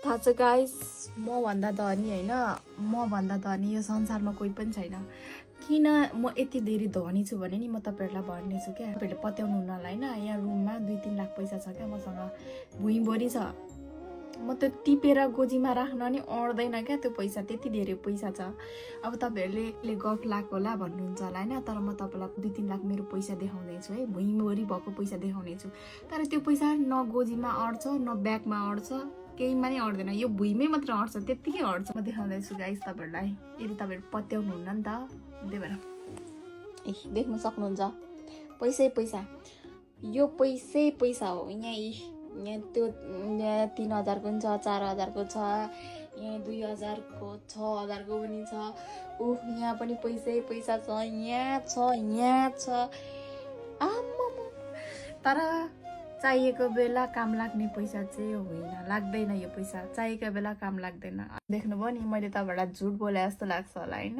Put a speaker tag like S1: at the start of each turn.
S1: थाहा छ गाइस, म भन्दा धनी होइन, म भन्दा धनी यो संसारमा कोही पनि छैन। किन म यति धेरै धनी छु भने नि म तपाईँहरूलाई भन्नेछु क्या, तपाईँहरूले पत्याउनु हुनलाई होइन। यहाँ रुममा 2-3 लाख पैसा छ क्या, मसँग भुइँभरि छ। म त्यो टिपेर गोजीमा राख्न नि अड्दैन क्या त्यो पैसा, त्यति धेरै पैसा छ। अब तपाईँहरूले गफ लाएको होला भन्नुहुन्छ होला होइन, तर म तपाईँलाई 2-3 लाख मेरो पैसा देखाउँदैछु है, भुइँभरि भएको पैसा देखाउनेछु। तर त्यो पैसा न गोजीमा अड्छ न ब्यागमा अड्छ, केहीमा नि अड्दैन, यो भुइँमै मात्र अड्छ, त्यत्तिकै अड्छ। म देखाउँदैछु गाइस तपाईँहरूलाई, यदि तपाईँहरू पत्याउनुहुन्न नि त, त्यही भएर देख्न सक्नुहुन्छ। पैसै पैसा, यो पैसै पैसा हो। यहाँ त्यो 3000 को पनि छ, 4000 को छ, यहाँ 2000 को, 6000 को पनि छ। यहाँ पनि पैसै पैसा छ, यहाँ छ आम्मा। तर चाहिएको बेला काम लाग्ने पैसा चाहिँ होइन, लाग्दैन यो पैसा, चाहिएको बेला काम लाग्दैन। देख्नुभयो नि, मैले तपाईँहरूलाई झुट बोले जस्तो लाग्छ होला होइन।